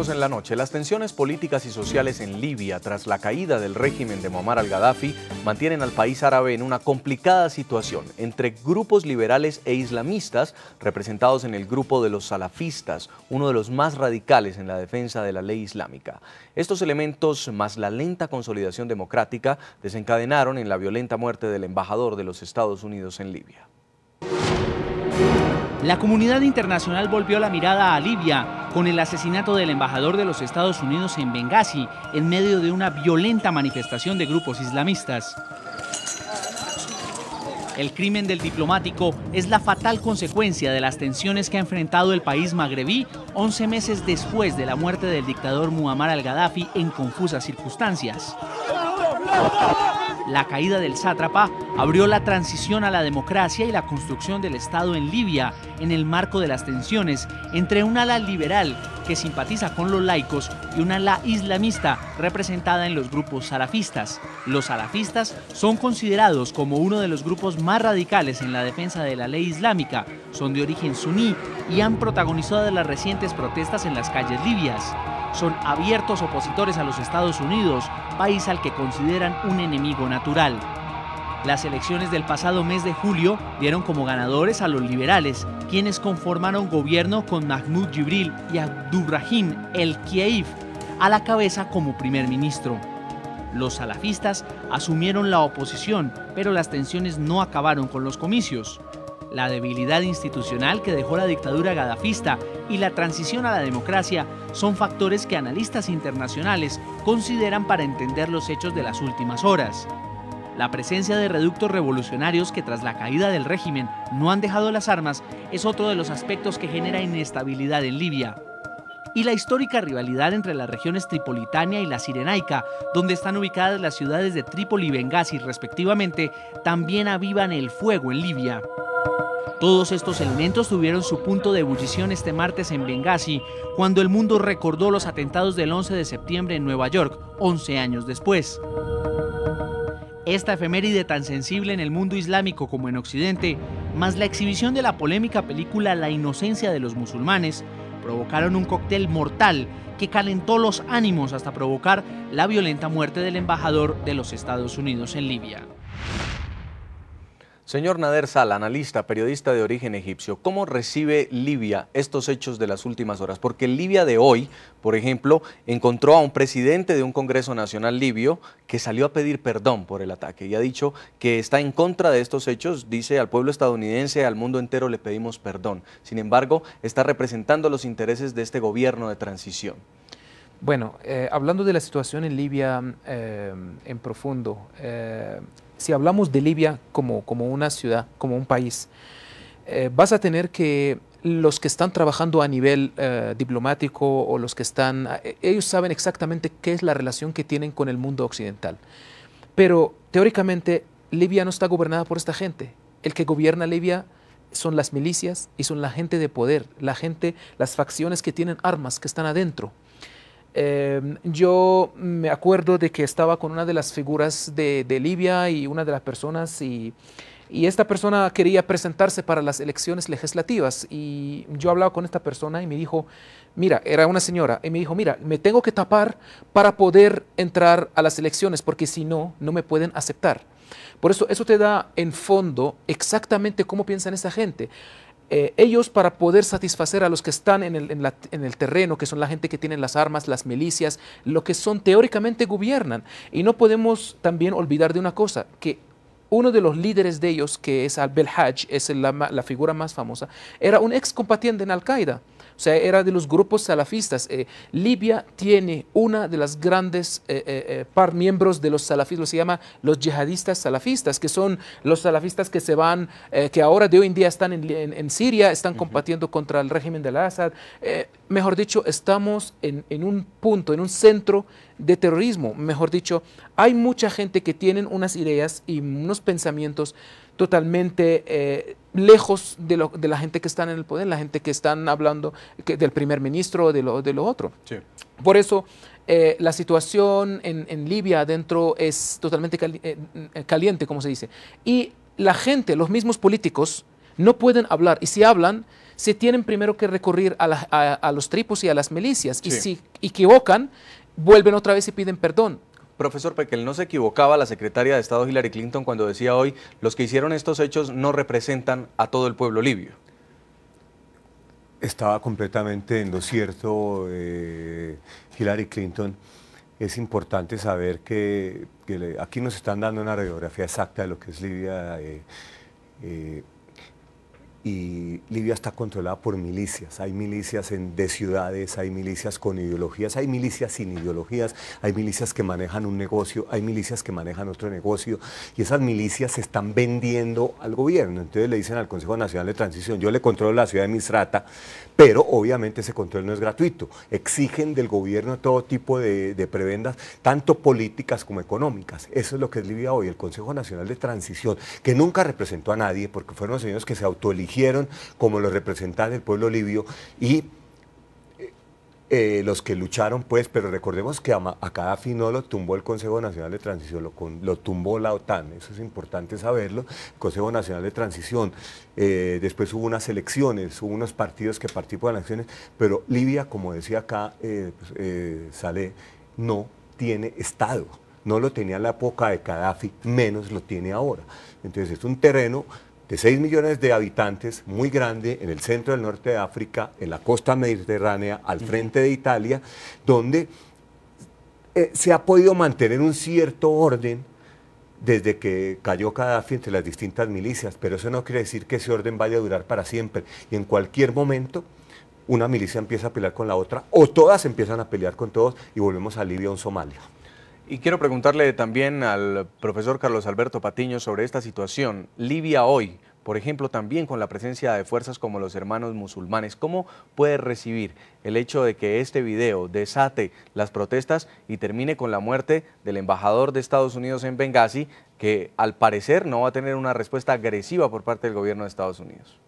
seguimos en la noche. Las tensiones políticas y sociales en Libia tras la caída del régimen de Muammar al-Gaddafi mantienen al país árabe en una complicada situación entre grupos liberales e islamistas representados en el grupo de los salafistas, uno de los más radicales en la defensa de la ley islámica. Estos elementos, más la lenta consolidación democrática, desencadenaron en la violenta muerte del embajador de los Estados Unidos en Libia. La comunidad internacional volvió la mirada a Libia con el asesinato del embajador de los Estados Unidos en Bengasi en medio de una violenta manifestación de grupos islamistas. El crimen del diplomático es la fatal consecuencia de las tensiones que ha enfrentado el país magrebí 11 meses después de la muerte del dictador Muammar al-Gaddafi en confusas circunstancias. La caída del sátrapa abrió la transición a la democracia y la construcción del Estado en Libia en el marco de las tensiones entre un ala liberal que simpatiza con los laicos y un ala islamista representada en los grupos salafistas. Los salafistas son considerados como uno de los grupos más radicales en la defensa de la ley islámica, son de origen suní y han protagonizado las recientes protestas en las calles libias. Son abiertos opositores a los Estados Unidos, país al que consideran un enemigo natural. Las elecciones del pasado mes de julio dieron como ganadores a los liberales, quienes conformaron gobierno con Mahmoud Jibril y Abdurrahim el-Kieif a la cabeza como primer ministro. Los salafistas asumieron la oposición, pero las tensiones no acabaron con los comicios. La debilidad institucional que dejó la dictadura gadafista y la transición a la democracia son factores que analistas internacionales consideran para entender los hechos de las últimas horas. La presencia de reductos revolucionarios que tras la caída del régimen no han dejado las armas es otro de los aspectos que genera inestabilidad en Libia. Y la histórica rivalidad entre las regiones Tripolitania y la Cirenaica, donde están ubicadas las ciudades de Trípoli y Bengasi respectivamente, también avivan el fuego en Libia. Todos estos elementos tuvieron su punto de ebullición este martes en Bengasi, cuando el mundo recordó los atentados del 11 de septiembre en Nueva York, 11 años después. Esta efeméride tan sensible en el mundo islámico como en Occidente, más la exhibición de la polémica película La inocencia de los musulmanes, provocaron un cóctel mortal que calentó los ánimos hasta provocar la violenta muerte del embajador de los Estados Unidos en Libia. Señor Nader Sala, analista, periodista de origen egipcio, ¿cómo recibe Libia estos hechos de las últimas horas? Porque Libia de hoy, por ejemplo, encontró a un presidente de un Congreso Nacional libio que salió a pedir perdón por el ataque y ha dicho que está en contra de estos hechos, dice al pueblo estadounidense, al mundo entero le pedimos perdón. Sin embargo, está representando los intereses de este gobierno de transición. Bueno, hablando de la situación en Libia en profundo, si hablamos de Libia como una ciudad, como un país, vas a tener que los que están trabajando a nivel diplomático o los que están, ellos saben exactamente qué es la relación que tienen con el mundo occidental. Pero teóricamente Libia no está gobernada por esta gente. El que gobierna Libia son las milicias y son la gente de poder, las facciones que tienen armas, que están adentro. Yo me acuerdo de que estaba con una de las figuras de Libia y una de las personas y esta persona quería presentarse para las elecciones legislativas y yo hablaba con esta persona y me dijo, mira, era una señora, y me dijo, mira, me tengo que tapar para poder entrar a las elecciones porque si no, no me pueden aceptar. Por eso te da en fondo exactamente cómo piensan esa gente. Ellos para poder satisfacer a los que están en el terreno, que son la gente que tienen las armas, las milicias, lo que son teóricamente gobiernan. Y no podemos también olvidar de una cosa, que uno de los líderes de ellos, que es Al-Belhaj, es la figura más famosa, era un excombatiente en Al-Qaeda. O sea, era de los grupos salafistas. Libia tiene una de las grandes miembros de los salafistas, se llama los yihadistas salafistas, que son los salafistas que se van, que ahora de hoy en día están en Siria, están combatiendo contra el régimen de Al-Assad. Mejor dicho, estamos en un punto, en un centro de terrorismo. Mejor dicho, hay mucha gente que tienen unas ideas y unos pensamientos totalmente lejos de la gente que está en el poder, la gente que están hablando del primer ministro o de lo otro. Sí. Por eso la situación en Libia adentro es totalmente caliente, como se dice. Y la gente, los mismos políticos, no pueden hablar. Y si hablan, se tienen primero que recurrir a los tripos y a las milicias. Sí. Y si equivocan, vuelven otra vez y piden perdón. Profesor Pekel, ¿no se equivocaba la secretaria de Estado Hillary Clinton cuando decía hoy los que hicieron estos hechos no representan a todo el pueblo libio? Estaba completamente en lo cierto Hillary Clinton. Es importante saber que aquí nos están dando una radiografía exacta de lo que es Libia. Y Libia está controlada por milicias. Hay milicias de ciudades, hay milicias con ideologías, hay milicias sin ideologías, hay milicias que manejan un negocio, hay milicias que manejan otro negocio, y esas milicias se están vendiendo al gobierno. Entonces le dicen al Consejo Nacional de Transición: yo le controlo la ciudad de Misrata, pero obviamente ese control no es gratuito. Exigen del gobierno todo tipo de prebendas, tanto políticas como económicas. Eso es lo que es Libia hoy. El Consejo Nacional de Transición, que nunca representó a nadie, porque fueron los señores que se autoeligieron como los representantes del pueblo libio, y los que lucharon, pues, pero recordemos que a Gaddafi no lo tumbó el Consejo Nacional de Transición, lo tumbó la OTAN. Eso es importante saberlo. El Consejo Nacional de Transición, después hubo unas elecciones, hubo unos partidos que participaron en elecciones, pero Libia, como decía acá Saleh, no tiene Estado. No lo tenía en la época de Gaddafi, menos lo tiene ahora. Entonces es un terreno de 6 millones de habitantes, muy grande, en el centro del norte de África, en la costa mediterránea, al frente de Italia, donde se ha podido mantener un cierto orden desde que cayó Gaddafi entre las distintas milicias, pero eso no quiere decir que ese orden vaya a durar para siempre, y en cualquier momento una milicia empieza a pelear con la otra, o todas empiezan a pelear con todos, y volvemos a Libia o Somalia. Y quiero preguntarle también al profesor Carlos Alberto Patiño sobre esta situación. Libia hoy, por ejemplo, también con la presencia de fuerzas como los Hermanos Musulmanes, ¿cómo puede recibir el hecho de que este video desate las protestas y termine con la muerte del embajador de Estados Unidos en Bengasi, que al parecer no va a tener una respuesta agresiva por parte del gobierno de Estados Unidos?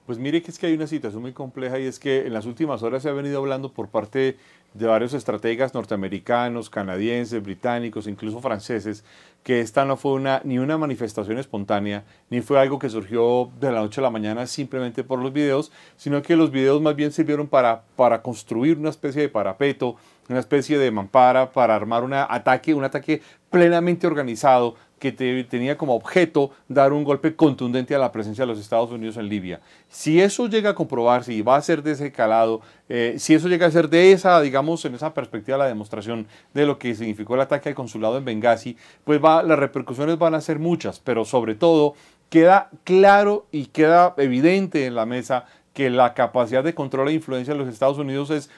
Pues mire que es que hay una situación muy compleja, y es que en las últimas horas se ha venido hablando por parte de varios estrategas norteamericanos, canadienses, británicos, incluso franceses, que esta no fue ni una manifestación espontánea, ni fue algo que surgió de la noche a la mañana simplemente por los videos, sino que los videos más bien sirvieron para construir una especie de parapeto, una especie de mampara para armar un ataque plenamente organizado que tenía como objeto dar un golpe contundente a la presencia de los Estados Unidos en Libia. Si eso llega a comprobarse y va a ser de ese calado, si eso llega a ser de esa, digamos, en esa perspectiva, la demostración de lo que significó el ataque al consulado en Bengasi, pues las repercusiones van a ser muchas, pero sobre todo queda claro y queda evidente en la mesa que la capacidad de control e influencia de los Estados Unidos es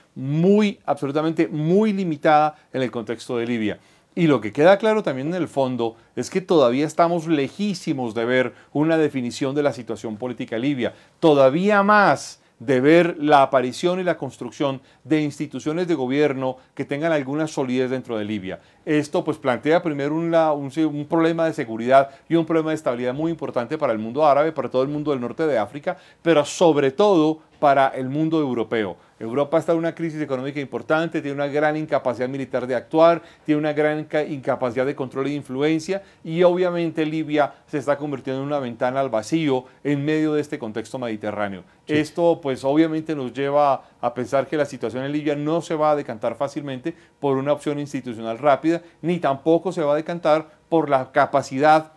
absolutamente muy limitada en el contexto de Libia. Y lo que queda claro también en el fondo es que todavía estamos lejísimos de ver una definición de la situación política libia. Todavía más de ver la aparición y la construcción de instituciones de gobierno que tengan alguna solidez dentro de Libia. Esto pues plantea primero un problema de seguridad y un problema de estabilidad muy importante para el mundo árabe, para todo el mundo del norte de África, pero sobre todo para el mundo europeo. Europa está en una crisis económica importante, tiene una gran incapacidad militar de actuar, tiene una gran incapacidad de control e influencia, y obviamente Libia se está convirtiendo en una ventana al vacío en medio de este contexto mediterráneo. Sí. Esto pues obviamente nos lleva a pensar que la situación en Libia no se va a decantar fácilmente por una opción institucional rápida, ni tampoco se va a decantar por la capacidad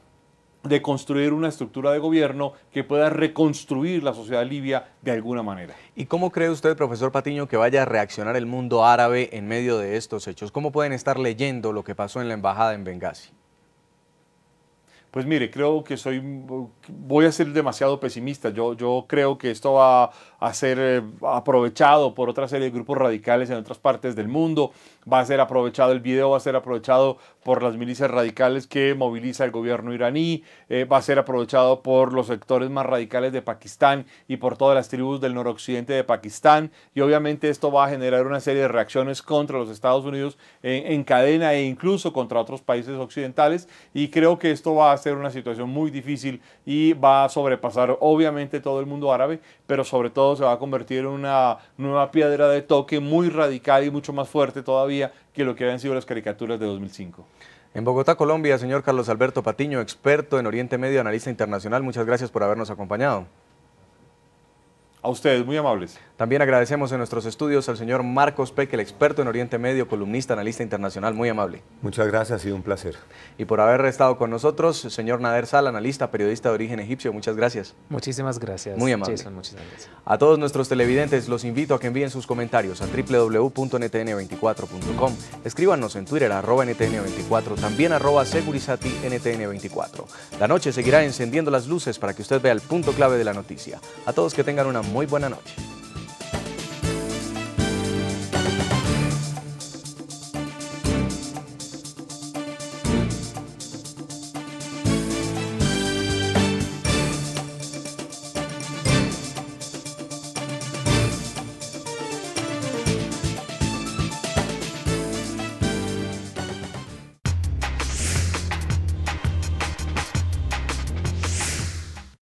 de construir una estructura de gobierno que pueda reconstruir la sociedad libia de alguna manera. ¿Y cómo cree usted, profesor Patiño, que vaya a reaccionar el mundo árabe en medio de estos hechos? ¿Cómo pueden estar leyendo lo que pasó en la embajada en Bengasi? Pues mire, creo que voy a ser demasiado pesimista. Yo creo que esto va a ser aprovechado por otra serie de grupos radicales en otras partes del mundo. Va a ser aprovechado, el video va a ser aprovechado por las milicias radicales que moviliza el gobierno iraní, va a ser aprovechado por los sectores más radicales de Pakistán y por todas las tribus del noroccidente de Pakistán, y obviamente esto va a generar una serie de reacciones contra los Estados Unidos en cadena, e incluso contra otros países occidentales, y creo que esto va a ser una situación muy difícil y va a sobrepasar obviamente todo el mundo árabe, pero sobre todo se va a convertir en una nueva piedra de toque muy radical y mucho más fuerte todavía que lo que habían sido las caricaturas de 2005. En Bogotá, Colombia, señor Carlos Alberto Patiño, experto en Oriente Medio, analista internacional, muchas gracias por habernos acompañado. A ustedes, muy amables. También agradecemos en nuestros estudios al señor Marcos Peck, el experto en Oriente Medio, columnista, analista internacional, muy amable. Muchas gracias, ha sido un placer. Y por haber estado con nosotros, el señor Nader Sal, analista, periodista de origen egipcio, muchas gracias. Muchísimas gracias. Muy amable. Jason, muchísimas gracias. A todos nuestros televidentes los invito a que envíen sus comentarios a www.ntn24.com. Escríbanos en Twitter @ntn24, también @segurizati_ntn24. La noche seguirá encendiendo las luces para que usted vea el punto clave de la noticia. A todos que tengan una muy buena noche.